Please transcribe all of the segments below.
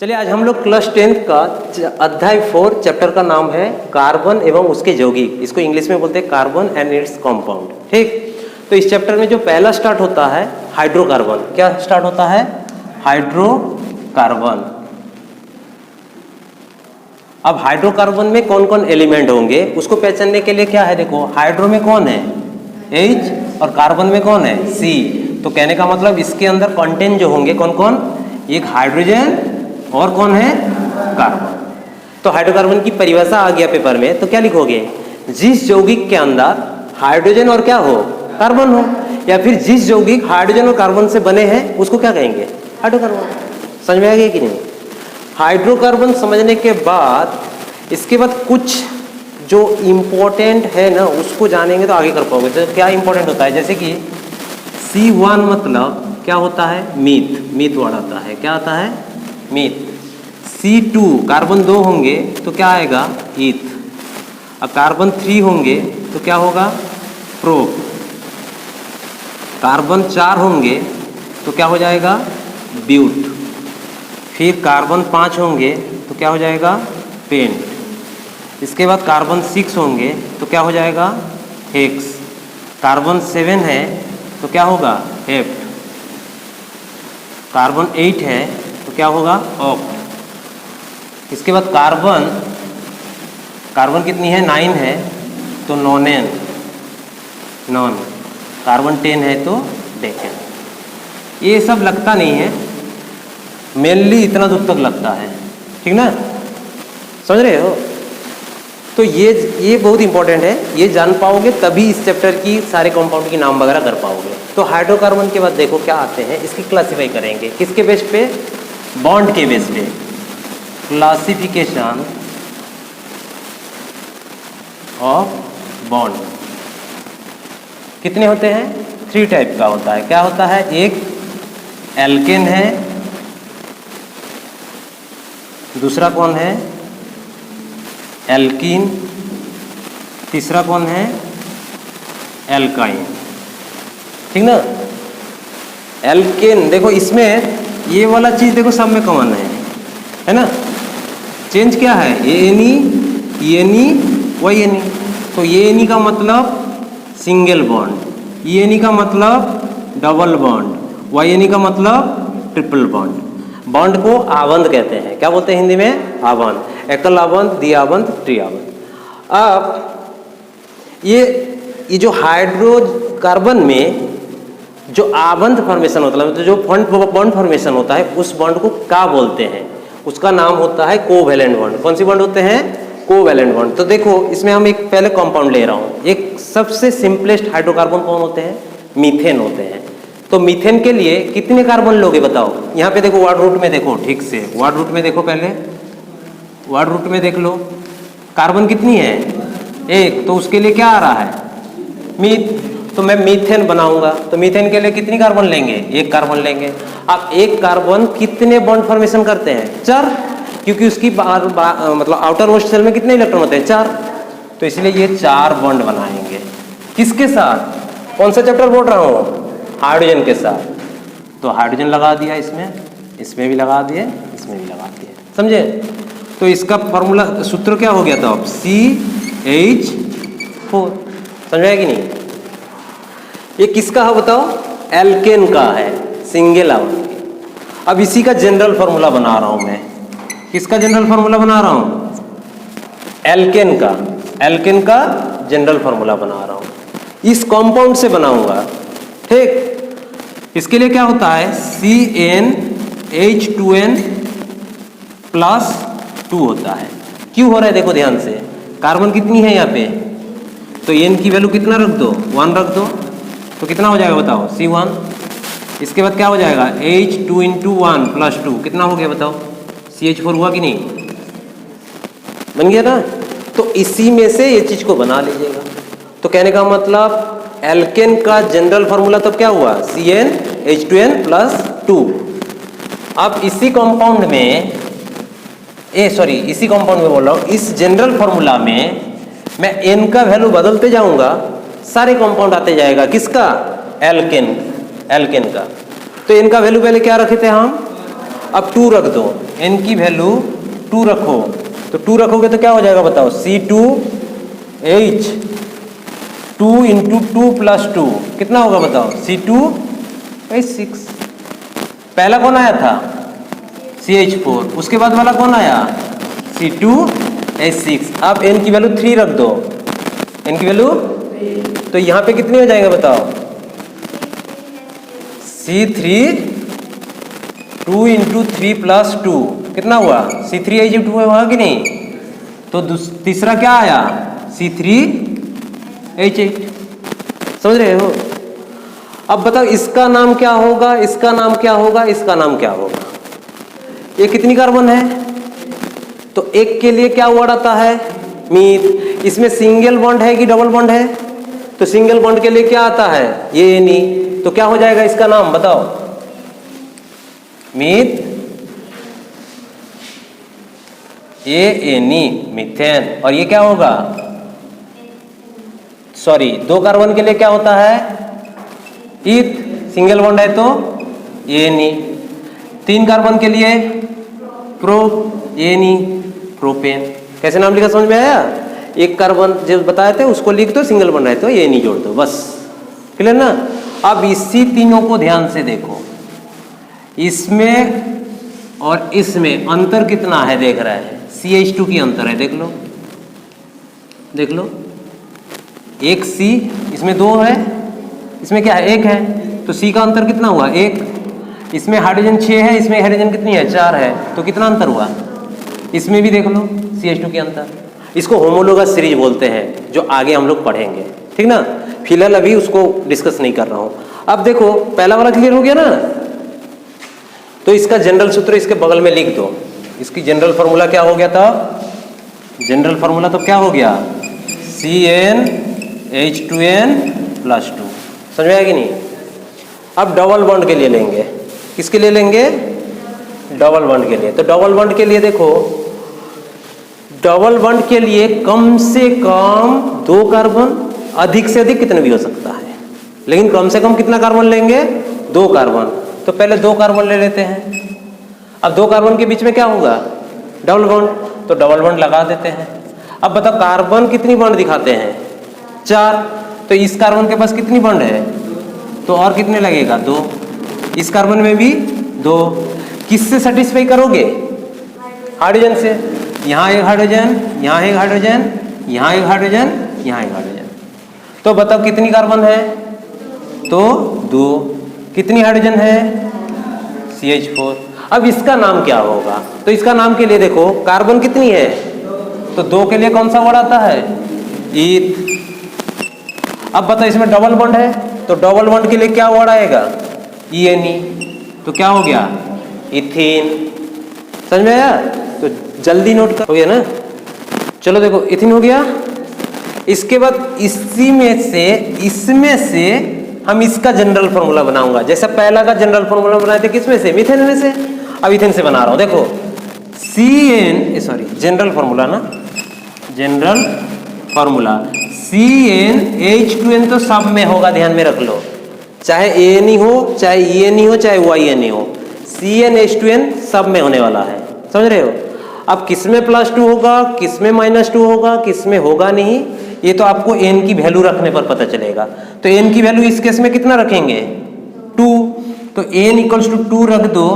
चलिए आज हम लोग क्लास 10th का अध्याय 4 चैप्टर का नाम है कार्बन एवं उसके यौगिक। इसको इंग्लिश में बोलते हैं कार्बन एंड इट्स कंपाउंड। ठीक, तो इस चैप्टर में जो पहला स्टार्ट होता है हाइड्रोकार्बन। क्या स्टार्ट होता है? हाइड्रोकार्बन। अब हाइड्रोकार्बन में कौन कौन एलिमेंट होंगे उसको पहचानने के लिए क्या है, देखो हाइड्रो में कौन है H और कार्बन में कौन है C। तो कहने का मतलब इसके अंदर कंटेंट जो होंगे कौन कौन, एक हाइड्रोजन और कौन है कार्बन। तो हाइड्रोकार्बन की परिभाषा आ गया पेपर में, तो क्या लिखोगे? जिस यौगिक के अंदर हाइड्रोजन और क्या हो, कार्बन हो, या फिर जिस यौगिक हाइड्रोजन और कार्बन से बने हैं उसको क्या कहेंगे? हाइड्रोकार्बन। समझ में आ गया कि नहीं? हाइड्रोकार्बन समझने के बाद इसके बाद कुछ जो इम्पोर्टेंट है ना उसको जानेंगे तो आगे कर पाओगे। तो क्या इम्पोर्टेंट होता है, जैसे कि C1 मतलब क्या होता है? मीथ। मीथ वर्ड आता है, क्या आता है? मीथ। C2 कार्बन 2 होंगे तो क्या आएगा? ईथ। अब कार्बन 3 होंगे तो क्या होगा? प्रोप। कार्बन 4 होंगे तो क्या हो जाएगा? ब्यूट। फिर कार्बन 5 होंगे तो क्या हो जाएगा? पेंट। इसके बाद कार्बन 6 होंगे तो क्या हो जाएगा? हेक्स। कार्बन 7 है तो क्या होगा? हेप्ट। कार्बन 8 है तो क्या होगा? ऑक्ट। इसके बाद कार्बन कितनी है? 9 है तो नॉनेन, नॉन। कार्बन 10 है तो डेकेन। ये सब लगता नहीं है, मेनली इतना दूर तक लगता है, ठीक ना? समझ रहे हो? तो ये बहुत इंपॉर्टेंट है, ये जान पाओगे तभी इस चैप्टर की सारे कंपाउंड की नाम वगैरह कर पाओगे। तो हाइड्रोकार्बन के बाद देखो क्या आते हैं, इसकी क्लासीफाई करेंगे किसके बेस पे? बॉन्ड के बेस पे। क्लासिफिकेशन ऑफ बॉन्ड कितने होते हैं? 3 टाइप का होता है। क्या होता है? एक एल्केन है, दूसरा कौन है? एल्कीन, तीसरा कौन है? एल्काइन, ठीक ना? एल्केन देखो इसमें ये वाला चीज देखो सब में कॉमन है ना? चेंज क्या है? Any, any, why any. तो एनी का मतलब सिंगल बॉन्ड, एनी का मतलब डबल बॉन्ड, वाई एनी का मतलब ट्रिपल बॉन्ड। बॉन्ड को आबंध कहते हैं। क्या बोलते हैं हिंदी में? आबंध। एकल आबंध, द्विआबंध, त्रिआबंध। अब ये जो हाइड्रोकार्बन में जो आबंध फॉर्मेशन होता है, तो जो बॉन्ड फॉर्मेशन होता है उस बॉन्ड को क्या बोलते हैं? उसका नाम होता है कोवैलेंट बॉन्ड। कौन सी बॉन्ड होते हैं? Covalent bond. तो देखो इसमें हम एक पहले कंपाउंड ले रहा हूं। एक सबसे सिंपलेस्ट हाइड्रोकार्बन कौन होते हैं? मीथेन होते हैं। तो मीथेन के लिए कितने कार्बन लोगे बताओ? यहाँ पे देखो वर्ड रूट में देखो, ठीक से वर्ड रूट में देखो, पहले वर्ड रूट में देख लो कार्बन कितनी है? 1। तो उसके लिए क्या आ रहा है? मीथ। तो मैं मीथेन बनाऊंगा तो मीथेन के लिए कितनी कार्बन लेंगे? 1 कार्बन लेंगे। अब 1 कार्बन कितने बॉन्ड फॉर्मेशन करते हैं? 4, क्योंकि उसकी मतलब आउटर मोस्ट शेल में कितने इलेक्ट्रॉन होते हैं? 4। तो इसलिए ये 4 बॉन्ड बनाएंगे। किसके साथ? कौन सा चैप्टर बोल रहा हूँ? हाइड्रोजन के साथ। तो हाइड्रोजन लगा दिया इसमें भी लगा दिए, इसमें भी लगा दिए। समझे? तो इसका फॉर्मूला सूत्र क्या हो गया था? CH4। समझ आया कि नहीं? ये किसका है बताओ? एल्केन का है, सिंगल आबंध। अब इसी का जनरल फॉर्मूला बना रहा हूं मैं। किसका जनरल फॉर्मूला बना रहा हूं? एल्केन का। एल्केन का जनरल फॉर्मूला बना रहा हूं, इस कंपाउंड से बनाऊंगा। ठीक, इसके लिए क्या होता है? CnH2n + 2 होता है। क्यों हो रहा है देखो ध्यान से, कार्बन कितनी है यहाँ पे? तो n की वैल्यू कितना रख दो? 1 रख दो। तो कितना हो जाएगा बताओ? C1। इसके बाद क्या हो जाएगा? H2 × 1 + 2 कितना हो गया बताओ? CH4 हुआ कि नहीं? बन गया ना? तो इसी में से ये चीज को बना लीजिएगा। तो कहने का मतलब एल्केन का जनरल फॉर्मूला तब क्या हुआ? CnH2n + 2। अब इसी कंपाउंड में इसी कंपाउंड में बोल रहा हूं, इस जनरल फॉर्मूला में मैं n का वैल्यू बदलते जाऊंगा, सारे कंपाउंड आते जाएगा। किसका? एल्केन का। तो n का वैल्यू पहले क्या रखे थे हम? अब 2 रख दो। n की वैल्यू 2 रखो, तो 2 रखोगे तो क्या हो जाएगा बताओ, C2H 2 इंटू 2 प्लस 2 कितना होगा बताओ, C2H6। पहला कौन आया था, CH4, उसके बाद वाला कौन आया, C2H6। अब n की वैल्यू 3 रख दो, n की वैल्यू, तो यहाँ पे कितनी हो जाएगा बताओ, C3 2 इंटू 3 प्लस 2 कितना हुआ, C3H2 हुआ कि नहीं। तो तीसरा क्या आया, C3H8। समझ रहे हो। अब बताओ इसका नाम क्या होगा, इसका नाम क्या होगा, इसका नाम क्या होगा। ये कितनी कार्बन है, तो एक के लिए क्या वर्ड आता है, मीथ। इसमें सिंगल बॉन्ड है कि डबल बॉन्ड है, तो सिंगल बॉन्ड के लिए क्या आता है, ये नहीं, तो क्या हो जाएगा इसका नाम बताओ, मीथ एनी, मीथेन। और ये क्या होगा, सॉरी, 2 कार्बन के लिए क्या होता है, ईथ, सिंगल बॉन्ड है तो एनी। 3 कार्बन के लिए एनी, प्रोपेन। कैसे नाम लिखा समझ में आया, एक कार्बन जो बताए थे उसको लिख दो, सिंगल बॉन्ड है तो एनी जोड़ दो, बस क्लियर ना। अब इसी तीनों को ध्यान से देखो, इसमें और इसमें अंतर कितना है देख रहा है, CH2 की अंतर है, देख लो देख लो, एक C, इसमें 2 है, इसमें क्या है, 1 है, तो C का अंतर कितना हुआ, 1। इसमें हाइड्रोजन 6 है, इसमें हाइड्रोजन कितनी है, 4 है, तो कितना अंतर हुआ। इसमें भी देख लो CH2 के अंतर। इसको होमोलोगस सीरीज बोलते हैं, जो आगे हम लोग पढ़ेंगे, ठीक ना। फिलहाल अभी उसको डिस्कस नहीं कर रहा हूं। अब देखो पहला वाला क्लियर हो गया ना, तो इसका जनरल सूत्र इसके बगल में लिख दो। इसकी जनरल फार्मूला क्या हो गया था, जनरल फार्मूला तो क्या हो गया, CnH2n+2। समझ में आया कि नहीं। अब डबल बॉन्ड के लिए लेंगे, किसके लिए लेंगे, डबल बॉन्ड के लिए। तो डबल बॉन्ड के लिए देखो, डबल बॉन्ड के लिए कम से कम 2 कार्बन, अधिक से अधिक कितने भी हो सकता है, लेकिन कम से कम कितना कार्बन लेंगे, 2 कार्बन। तो पहले 2 कार्बन ले लेते हैं। अब 2 कार्बन के बीच में क्या होगा, डबल बॉन्ड, तो डबल बॉन्ड लगा देते हैं। अब बताओ कार्बन कितनी बॉन्ड दिखाते हैं, 4, तो इस कार्बन के पास कितनी बॉन्ड है, तो और कितने लगेगा, 2। इस कार्बन में भी 2। किससे सेटिस्फाई करोगे, हाइड्रोजन से। यहाँ एक हाइड्रोजन, यहाँ एक हाइड्रोजन, यहाँ एक हाइड्रोजन, यहाँ एक हाइड्रोजन, तो बताओ कितनी कार्बन है, तो 2। कितनी हाइड्रोजन है, CH4। अब इसका नाम क्या होगा, तो इसका नाम के लिए देखो कार्बन कितनी है, तो 2 के लिए कौन सा वर्ड आता है, ईथ। अब बताओ इसमें डबल बॉन्ड है, तो डबल बॉन्ड के लिए क्या वर्ड आएगा, ENE, तो क्या हो गया, इथीन। समझ में आया, तो जल्दी नोट कर, हो गया ना। चलो देखो इथीन हो गया। इसके बाद इसमें से हम इसका जनरल फार्मूला बनाऊंगा, जैसा पहला का जनरल फार्मूला बनाए थे किसमें से, मीथेन में से। अब इथेन से बना रहा हूं, देखो जनरल फार्मूला ना, जनरल फार्मूला CnH2n तो सब में होगा, ध्यान में रख लो, चाहे ANE हो, चाहे ENE हो, चाहे YNE हो, CnH2n सब में होने वाला है। समझ रहे हो। अब किसमें +2 होगा, किसमें -2 होगा, किसमें होगा नहीं, ये तो आपको n की वैल्यू रखने पर पता चलेगा। तो n की वैल्यू इस केस में कितना रखेंगे, 2, तो n = 2 रख दो,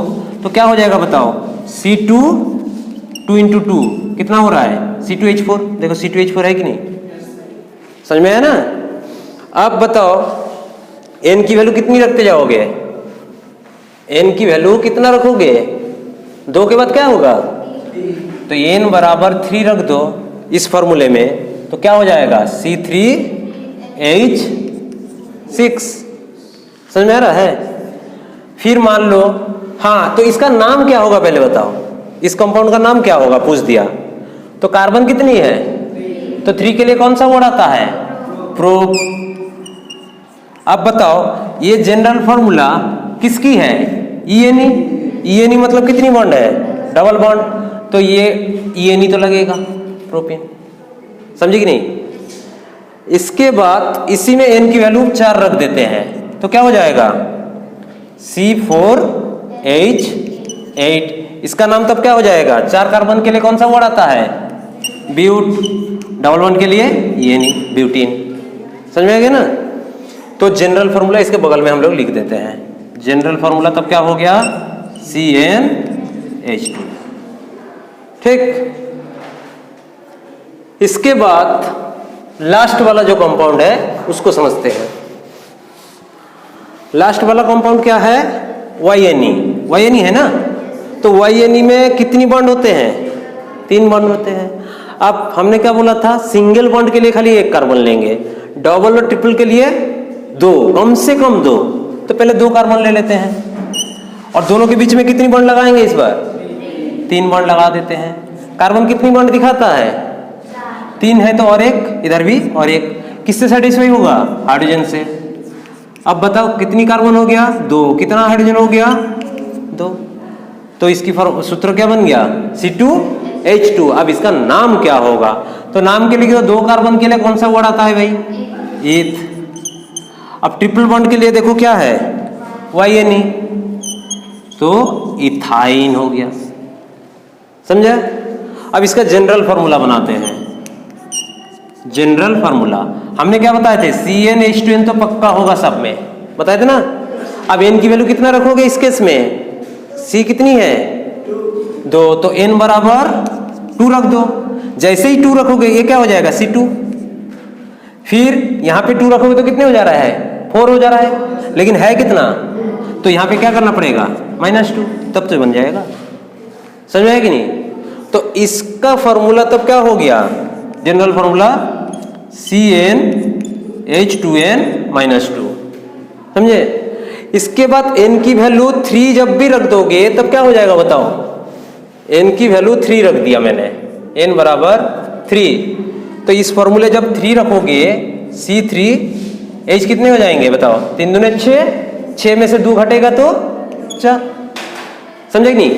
तो क्या हो जाएगा बताओ, C2 2 × 2 कितना हो रहा है, C2H4। देखो C2H4 है कि नहीं, समझ में आया ना। अब बताओ n की वैल्यू कितनी रखते जाओगे, n की वैल्यू कितना रखोगे, 2 के बाद क्या होगा, तो n = 3 रख दो इस फॉर्मूले में, तो क्या हो जाएगा, C3H6। समझ में आ रहा है। फिर मान लो, हाँ, तो इसका नाम क्या होगा पहले बताओ, इस कंपाउंड का नाम क्या होगा, पूछ दिया। तो कार्बन कितनी है, तो 3 के लिए कौन सा वर्ड आता है, प्रोप। अब बताओ ये जनरल फार्मूला किसकी है, ENE। ENE मतलब कितनी बॉन्ड है, डबल बॉन्ड, तो ये ENE तो लगेगा, प्रोपेन। समझे कि नहीं। इसके बाद इसी में n की वैल्यू 4 रख देते हैं, तो क्या हो जाएगा, C4H8। इसका नाम तब क्या हो जाएगा? 4 कार्बन के लिए कौन सा वर्ड आता है? ब्यूट। डबल बॉन्ड के लिए ये नहीं, ब्यूटीन। समझ में आ गया ना? तो जनरल फॉर्मूला इसके बगल में हम लोग लिख देते हैं। जनरल फॉर्मूला तब क्या हो गया? CnH2। ठीक। इसके बाद लास्ट वाला जो कंपाउंड है उसको समझते हैं। लास्ट वाला कंपाउंड क्या है? YNE। YNE है ना? तो YNE में कितनी बॉन्ड होते हैं? 3 बॉन्ड होते हैं। अब हमने क्या बोला था? सिंगल बॉन्ड के लिए खाली 1 कार्बन लेंगे, डबल और ट्रिपल के लिए 2, कम से कम 2। तो पहले 2 कार्बन ले लेते हैं और दोनों के बीच में कितनी बॉन्ड लगाएंगे इस बार? 3 बॉन्ड लगा देते हैं। कार्बन कितनी बॉन्ड दिखाता है? 3 है तो और एक इधर भी और एक। किससे सेटिस्फाई होगा? हाइड्रोजन से। अब बताओ कितनी कार्बन हो गया? 2। कितना हाइड्रोजन हो गया? 2। तो इसकी सूत्र क्या बन गया? C2H2। अब इसका नाम क्या होगा? तो नाम के लिए 2 कार्बन के लिए कौन सा वर्ड आता है भाई? ईथ। अब ट्रिपल बॉन्ड के लिए देखो क्या है? YNE। तो इथाइन हो गया। समझा? अब इसका जनरल फॉर्मूला बनाते हैं। जनरल फॉर्मूला हमने क्या बताए थे? CnH2n तो पक्का होगा सब में, बताए थे ना? अब n की वैल्यू कितना रखोगे इस केस में? C कितनी है? 2। तो n बराबर 2 रख दो। जैसे ही 2 रखोगे ये क्या हो जाएगा? C2। फिर यहां पे 2 रखोगे तो कितने हो जा रहा है? 4 हो जा रहा है। लेकिन है कितना? तो यहां पे क्या करना पड़ेगा? -2, तब तो बन जाएगा। समझ आया कि नहीं? तो इसका फॉर्मूला तब क्या हो गया? General formula CnH2n-2। समझे? इसके बाद n की वैल्यू 3 जब भी रख दोगे तब क्या हो जाएगा बताओ? n की वैल्यू 3 रख दिया मैंने, n बराबर 3। तो इस फॉर्मूले जब 3 रखोगे C3H कितने हो जाएंगे बताओ? 3 दूने 6, 6 में से 2 घटेगा तो 4। समझे कि नहीं?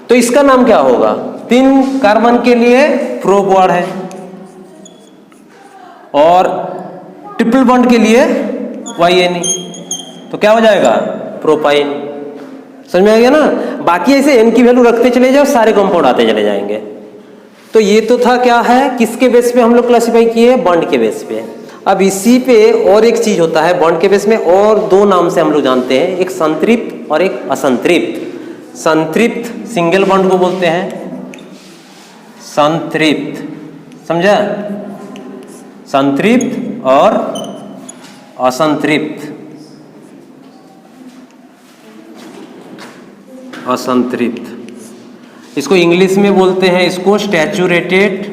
तो इसका नाम क्या होगा? 3 कार्बन के लिए प्रोप वर्ड है और ट्रिपल बॉन्ड के लिए YNE। तो क्या हो जाएगा? प्रोपाइन। समझ में आ गया ना? बाकी ऐसे n की वैल्यू रखते चले जाओ, सारे कंपाउंड आते चले जाएंगे। तो ये तो था क्या है? किसके बेस पे हम लोग क्लासिफाई किए? बॉन्ड के बेस पे। अब इसी पे और एक चीज होता है बॉन्ड के बेस में, और 2 नाम से हम लोग जानते हैं, एक संतृप्त और एक असंतृप्त। संतृप्त सिंगल बॉन्ड को बोलते हैं संतृप्त। समझा? संतृप्त और असंतृप्त। असंतृप्त इसको इंग्लिश में बोलते हैं, इसको सैचुरेटेड,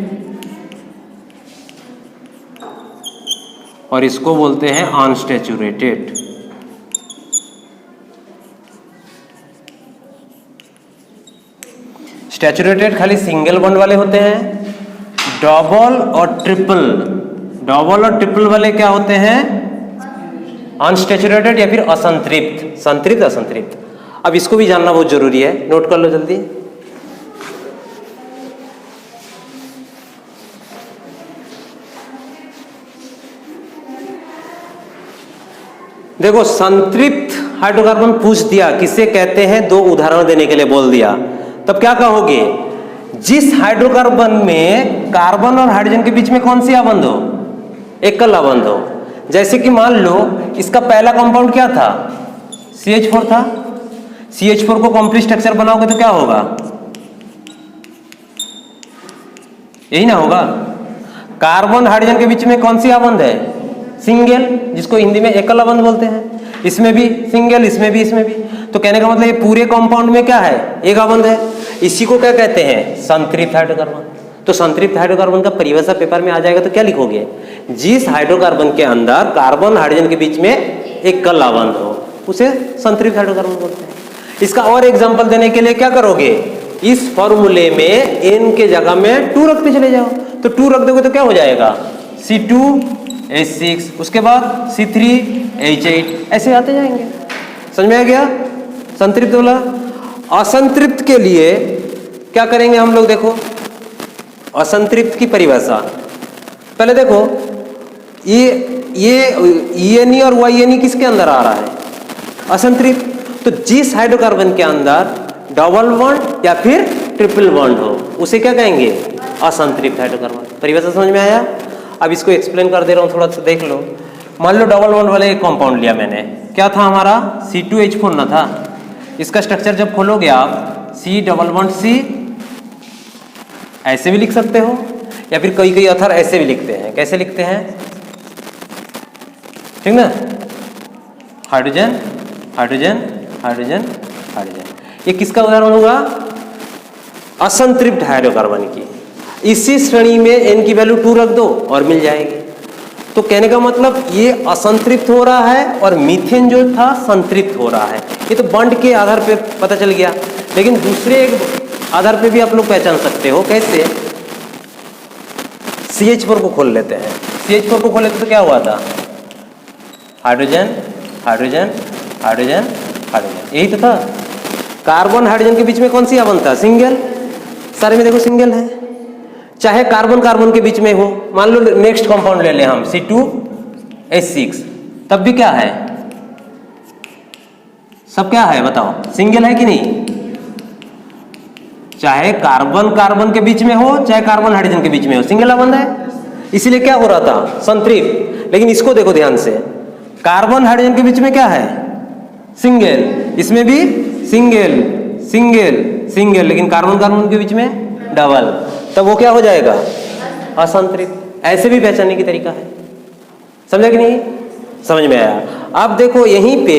और इसको बोलते हैं अनसैचुरेटेड। सैचुरेटेड खाली सिंगल बॉन्ड वाले होते हैं, डबल और ट्रिपल वाले क्या होते हैं? अनसैचुरेटेड या फिर असंतृप्त। संतृप्त, असंतृप्त। अब इसको भी जानना बहुत जरूरी है, नोट कर लो जल्दी। देखो संतृप्त हाइड्रोकार्बन पूछ दिया किसे कहते हैं, 2 उदाहरण देने के लिए बोल दिया, तब क्या कहोगे? जिस हाइड्रोकार्बन में कार्बन और हाइड्रोजन के बीच में कौन सी आबंध हो? एकल आबंध हो। जैसे कि मान लो इसका पहला कंपाउंड क्या था? CH4 था। CH4 को कॉम्प्लेक्स स्ट्रक्चर बनाओगे तो क्या होगा? यही ना होगा। कार्बन हाइड्रोजन के बीच में कौन सी आबंध है? सिंगल, जिसको हिंदी में एकल आबंध बोलते हैं। इसमें भी सिंगल, इसमें भी, इसमें भी। तो कहने का मतलब ये पूरे कंपाउंड में क्या है? एक आबंध है। इसी को क्या कहते हैं? संतृप्त हाइड्रोकार्बन। तो संतृप्त हाइड्रोकार्बन का परिभाषा पेपर में आ जाएगा तो क्या लिखोगे? जिस हाइड्रोकार्बन के अंदर कार्बन हाइड्रोजन के बीच में एकल आबंध हो उसे संतृप्त हाइड्रोकार्बन बोलते हैं। इसका और एग्जांपल देने के लिए क्या करोगे? इस फॉर्मूले में n के जगह में 2 रखते चले जाओ। तो 2 रख दोगे तो क्या हो जाएगा? C2H6, उसके बाद C3H8, ऐसे आते जाएंगे। समझ में आ गया? संतृप्त वाला। असंतृप्त के लिए क्या करेंगे हम लोग? देखो असंतृप्त की परिभाषा पहले देखो, ये ENE और YNE किसके अंदर आ रहा है? असंतृप्त। तो जिस हाइड्रोकार्बन के अंदर डबल बॉन्ड या फिर ट्रिपल बॉन्ड हो उसे क्या कहेंगे, असंतृप्त हाइड्रोकार्बन। परिभाषा समझ में आया। अब इसको एक्सप्लेन कर दे रहा हूँ, थोड़ा सा देख लो। मान लो डबल बॉन्ड वाले एक कंपाउंड लिया मैंने, क्या था हमारा C2H4 ना था। इसका स्ट्रक्चर जब खोलोगे आप C डबल बॉन्ड C, ऐसे भी लिख सकते हो या फिर कई कई ऑथर ऐसे भी लिखते हैं। कैसे लिखते हैं, ठीक ना, हाइड्रोजन हाइड्रोजन हाइड्रोजन हाइड्रोजन। ये किसका उदाहरण होगा, असंतृप्त हाइड्रोकार्बन की। इसी श्रेणी में n की वैल्यू 2 रख दो और मिल जाएगी। तो कहने का मतलब ये असंतृप्त हो रहा है और मीथेन जो था संतृप्त हो रहा है। ये तो बॉन्ड के आधार पे पता चल गया, लेकिन दूसरे एक आधार पे भी आप लोग पहचान सकते हो। कैसे, CH4 को खोल लेते हैं। CH4 को खोले तो क्या हुआ था, हाइड्रोजन हाइड्रोजन हाइड्रोजन हाइड्रोजन, यही तो था। कार्बन हाइड्रोजन के बीच में कौन सी बॉन्ड था, सिंगल। सारे में देखो सिंगल है, चाहे कार्बन कार्बन के बीच में हो। मान लो नेक्स्ट कंपाउंड ले लें हम C2H6, तब भी क्या है, सब क्या है बताओ, सिंगल है कि नहीं। चाहे कार्बन कार्बन के बीच में हो चाहे कार्बन हाइड्रोजन के बीच में हो, सिंगल बॉन्ड है, इसीलिए क्या हो रहा था, संतृप्त। लेकिन इसको देखो ध्यान से, कार्बन हाइड्रोजन के बीच में क्या है, सिंगल, इसमें भी सिंगल सिंगल सिंगल, लेकिन कार्बन कार्बन के बीच में डबल, तब वो क्या हो जाएगा, असंतृप्त। ऐसे भी पहचानने की तरीका है, समझा कि नहीं, समझ में आया। अब देखो यहीं पे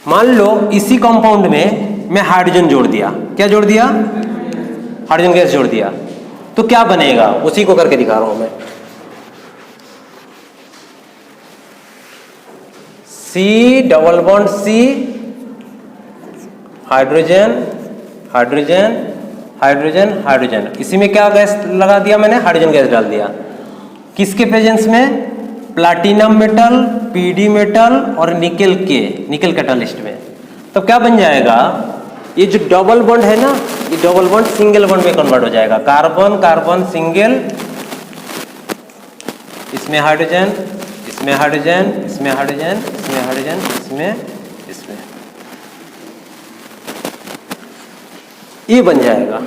मान लो इसी कंपाउंड में मैं हाइड्रोजन जोड़ दिया, क्या जोड़ दिया, हाइड्रोजन गैस जोड़ दिया, तो क्या बनेगा, उसी को करके दिखा रहा हूं मैं। C double bond C, hydrogen hydrogen hydrogen hydrogen, इसी में क्या गैस लगा दिया मैंने, हाइड्रोजन गैस डाल दिया। किसके प्रेजेंस में, प्लैटिनम मेटल, PD मेटल और निकेल के, निकेल कैटालिस्ट में। तो क्या बन जाएगा, ये जो डबल बॉन्ड है ना, ये डबल बॉन्ड सिंगल बॉन्ड में कन्वर्ट हो जाएगा। कार्बन कार्बन सिंगल, इसमें हाइड्रोजन, इसमें हाइड्रोजन, इसमें हाइड्रोजन, इसमें हाइड्रोजन, इसमें इसमें, ये बन जाएगा।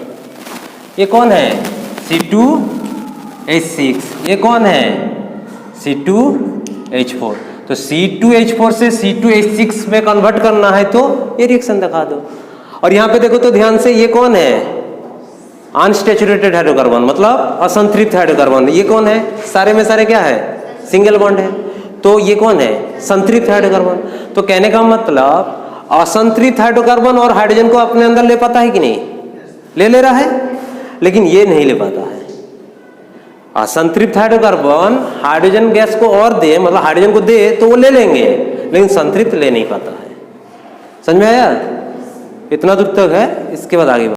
ये कौन है, C2H6, ये कौन है, C2H4। तो C2H4 से C2H6 में कन्वर्ट करना है तो ये रिएक्शन दिखा दो। और यहां पे देखो तो ध्यान से, ये कौन है, अनसैचुरेटेड हाइड्रोकार्बन, मतलब असंतृप्त हाइड्रोकार्बन। ये कौन है, सारे में सारे क्या है, सिंगल बॉन्ड है। तो ये कौन है, संतृप्त हाइड्रोकार्बन। तो कहने का मतलब असंतृप्त हाइड्रोकार्बन और हाइड्रोजन को अपने अंदर ले पाता है कि नहीं, ले रहा है, लेकिन ये नहीं ले पाता है। असंतृप्त हाइड्रोकार्बन हाइड्रोजन गैस को और दे, मतलब हाइड्रोजन को दे तो वो ले लेंगे, लेकिन संतृप्त ले नहीं पाता है। समझ में आया, इतना दूर तक है, इसके बाद आगे